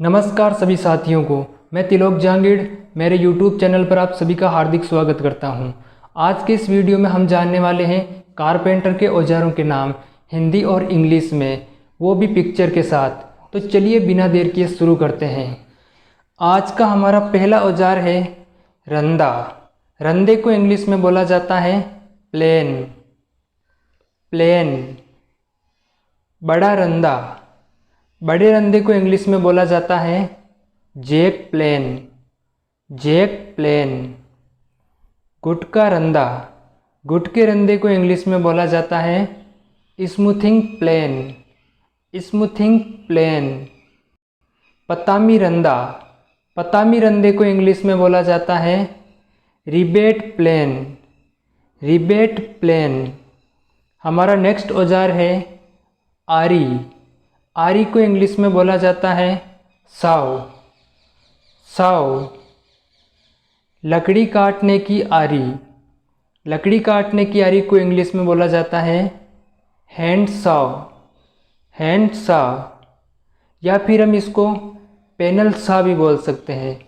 नमस्कार सभी साथियों को, मैं तिलोक जहांगीर मेरे YouTube चैनल पर आप सभी का हार्दिक स्वागत करता हूं। आज के इस वीडियो में हम जानने वाले हैं कारपेंटर के औजारों के नाम हिंदी और इंग्लिश में, वो भी पिक्चर के साथ। तो चलिए बिना देर किए शुरू करते हैं। आज का हमारा पहला औजार है रंदा। रंदे को इंग्लिश में बोला जाता है प्लेन। प्लेन। बड़ा रंदा। बड़े रंदे को इंग्लिश में बोला जाता है जैक प्लेन। Jack plane. गुटका रंदा। गुटके रंदे को इंग्लिश में बोला जाता है स्मूथिंग प्लेन। Smoothing plane. पतामी रंदा। पतामी रंदे को इंग्लिश में बोला जाता है रिबेट प्लेन। Rebate plane. हमारा नेक्स्ट औजार है आरी। आरी को इंग्लिश में बोला जाता है साव। साव। लकड़ी काटने की आरी। लकड़ी काटने की आरी को इंग्लिश में बोला जाता है हैंड साव। हैंड साव। या फिर हम इसको पैनल सा भी बोल सकते हैं,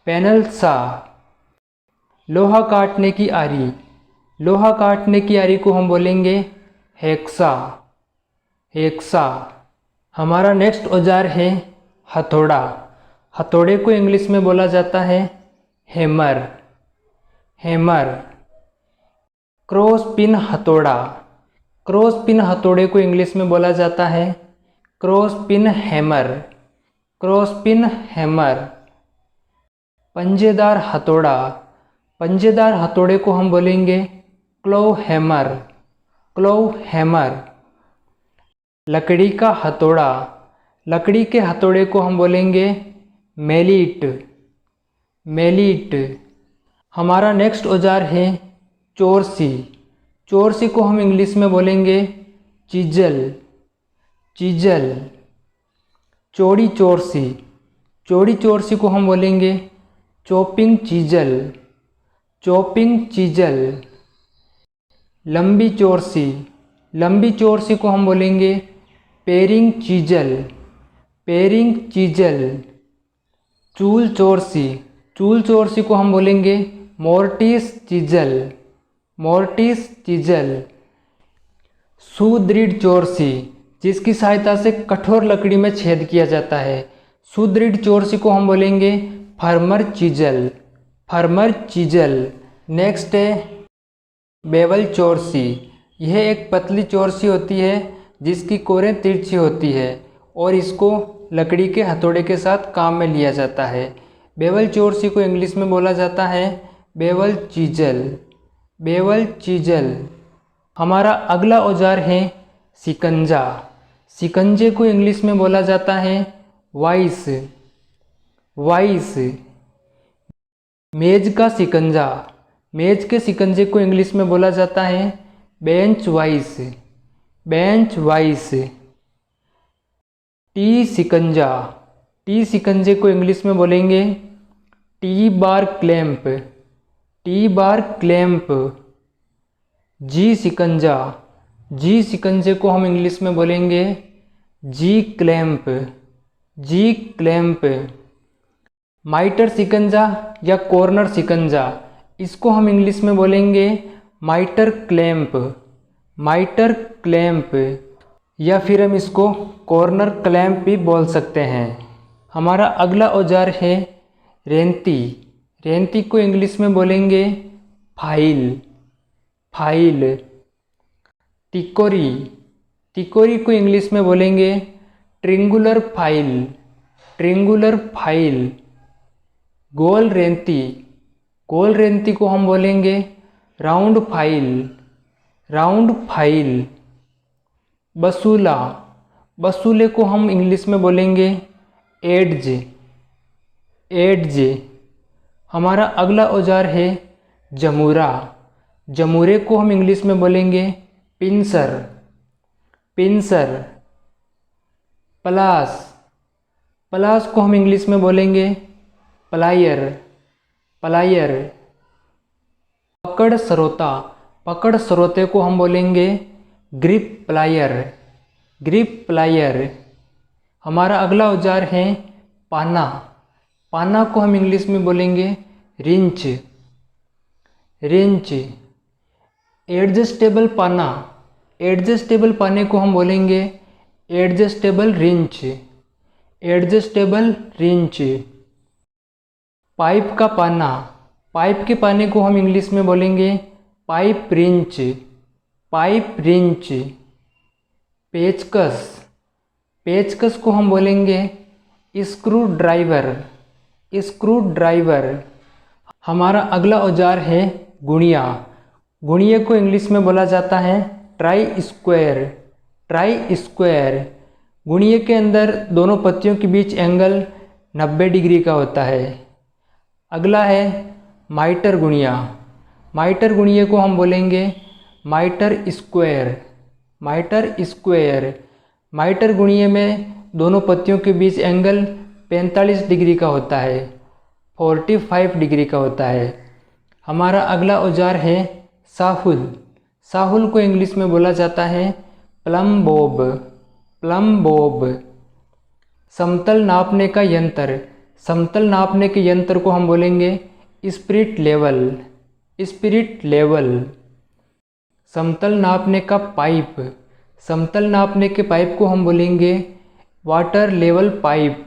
पैनल सा। लोहा काटने की आरी। लोहा काटने की आरी को हम बोलेंगे हेक्सा। हेक्सा। हमारा नेक्स्ट औजार है हथौड़ा। हथौड़े को इंग्लिश में बोला जाता है हैमर। हैमर। क्रॉस पिन हथौड़ा। क्रॉस पिन हथौड़े को इंग्लिश में बोला जाता है cross pin hammer. Cross pin hammer. पंजेदार हथौड़ा। पंजेदार हथौड़े को हम बोलेंगे क्लो हैमर। क्लो हैमर। लकड़ी का हथौड़ा। लकड़ी के हथौड़े को हम बोलेंगे मेलिट। मेलिट। हमारा नेक्स्ट औजार है चोरसी। चोरसी को हम इंग्लिश में बोलेंगे चिजल। चिजल। चौड़ी चोरसी। चौड़ी चोरसी को हम बोलेंगे चॉपिंग चिजल। Chopping chisel. लंबी चोरसी। लंबी चोरसी को हम बोलेंगे पेरिंग चिजल। Pairing chisel. चूल चोरसी। चूल चोरसी को हम बोलेंगे मोर्टिस चिजल। Mortis chisel. सुदृढ़ चोरसी, जिसकी सहायता से कठोर लकड़ी में छेद किया जाता है। सुदृढ़ चोरसी को हम बोलेंगे firmer chisel. Firmer chisel. Next है बेवल चोरसी। यह एक पतली चोरसी होती है जिसकी कोरें तिरछी होती है और इसको लकड़ी के हथौड़े के साथ काम में लिया जाता है। बेवल चोरसी को इंग्लिश में बोला जाता है बेवल चिजल। Bevel chisel. हमारा अगला औजार है शिकंजा। शिकंजे को इंग्लिश में बोला जाता है वाइस। वाइस। मेज का शिकंजा। मेज के शिकंजे को इंग्लिश में बोला जाता है bench vice. Bench vice. T शिकंजा। टी शिकंजे को इंग्लिश में बोलेंगे T bar clamp. T bar clamp. G शिकंजा। जी शिकंजे को हम इंग्लिश में बोलेंगे जी क्लैंप। जी क्लैंप। माइटर शिकंजा या कॉर्नर शिकंजा, इसको हम इंग्लिश में बोलेंगे माइटर क्लैंप। माइटर क्लैंप। या फिर हम इसको कॉर्नर क्लैंप भी बोल सकते हैं। हमारा अगला औजार है रेंती। रेंती को इंग्लिश में बोलेंगे फाइल। फाइल। तिकोरी। तिकोरी को इंग्लिश में बोलेंगे ट्रिंगुलर फाइल। ट्रिंगुलर फाइल। गोल रेंती। गोल रेंती को हम बोलेंगे राउंड फाइल। Round file. बसूला। बसूले को हम इंग्लिश में बोलेंगे एड्ज। एड्ज। हमारा अगला औजार है जमूरा। जमूरे को हम इंग्लिश में बोलेंगे पिंसर। पिंसर। पलास। पलास को हम इंग्लिश में बोलेंगे प्लायर। प्लायर। पकड़ सरोता। पकड़ सरोते को हम बोलेंगे ग्रिप प्लायर। Grip plier. हमारा अगला औजार है पाना, पाना को हम इंग्लिश में बोलेंगे रिंच, रिंच। एडजस्टेबल पाना, एडजस्टेबल पाने को हम बोलेंगे adjustable wrench, adjustable wrench. Pipe का पाना, पाइप के पाने को हम इंग्लिश में बोलेंगे पाइप रिंच, पाइप रिंच। पेचकस, पेचकस को हम बोलेंगे स्क्रू ड्राइवर, स्क्रू ड्राइवर। हमारा अगला औजार है गुणिया, गुणिया को इंग्लिश में बोला जाता है ट्राई स्क्वायर, ट्राई स्क्वायर। गुणिया के अंदर दोनों पत्तियों के बीच एंगल 90 डिग्री का होता है। अगला है माइटर गुणिया, माइटर गुणिया को हम बोलेंगे माइटर स्क्वायर, माइटर स्क्वायर। माइटर गुणिया में दोनों पत्तियों के बीच एंगल 45 डिग्री का होता है, 45 डिग्री का होता है। हमारा अगला औजार है साहुल, साहुल को इंग्लिश में बोला जाता है प्लम बॉब, प्लम बॉब। समतल नापने का यंत्र, समतल नापने के यंत्र को हम बोलेंगे स्पिरिट लेवल, स्पिरिट लेवल। समतल नापने का पाइप, समतल नापने के पाइप को हम बोलेंगे water level pipe,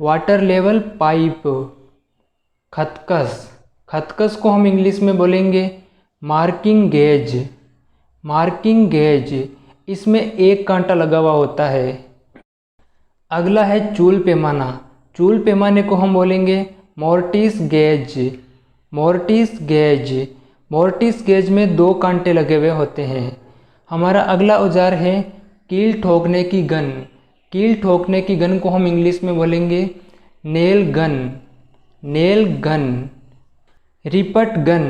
water level pipe. खतकस, खतकस को हम इंग्लिश में बोलेंगे मार्किंग गेज, मार्किंग गेज। इसमें एक कांटा लगा हुआ होता है। अगला है चूल पैमाना, चूल पैमाने को हम बोलेंगे mortis gauge, mortis gauge. Mortis gauge में 2 कांटे लगे हुए होते हैं। हमारा अगला औजार है कील ठोकने की गन, कील ठोकने की गन को हम इंग्लिश में बोलेंगे nail gun, nail gun. Ripped gun,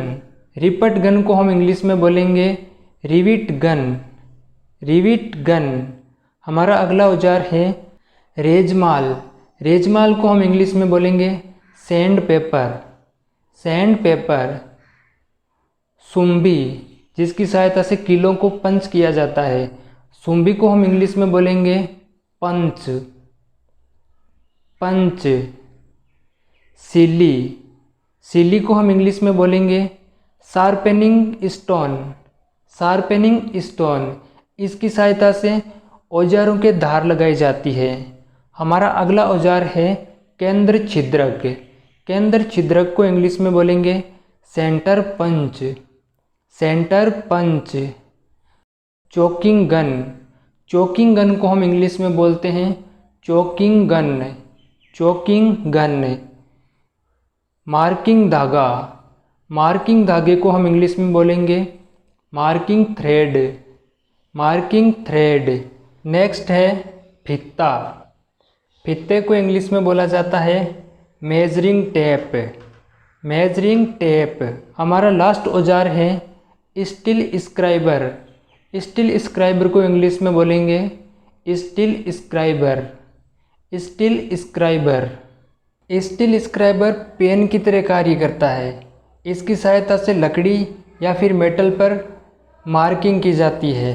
ripped gun को हम इंग्लिश में बोलेंगे रिविट गन, रिविट गन। हमारा अगला औजार है रेजमाल, रेजमाल को हम इंग्लिश में बोलेंगे सैंड पेपर, सैंड पेपर। सुम्बी, जिसकी सहायता से कीलों को पंच किया जाता है, सुम्बी को हम इंग्लिश में बोलेंगे पंच, पंच। सिली, सिली को हम इंग्लिश में बोलेंगे शार्पनिंग स्टोन, शार्पनिंग स्टोन। इसकी सहायता से औजारों के धार लगाई जाती है। हमारा अगला औजार है केंद्र छिद्रक, केंद्र छिद्रक को इंग्लिश में बोलेंगे centre punch, centre punch. Caulking gun, caulking gun को हम इंग्लिश में बोलते हैं caulking gun, caulking gun. Marking धागा, मार्किंग धागे को हम इंग्लिश में बोलेंगे marking thread, marking thread. Next है फित्ता, फित्ते को इंग्लिश में बोला जाता है मेजरिंग टेप, मेजरिंग टेप। हमारा लास्ट औजार है स्टील स्क्राइबर, स्टील स्क्राइबर को इंग्लिश में बोलेंगे steel scriber, steel scriber. Steel scriber pen की तरह कार्य करता है। इसकी सहायता से लकड़ी या फिर मेटल पर मार्किंग की जाती है।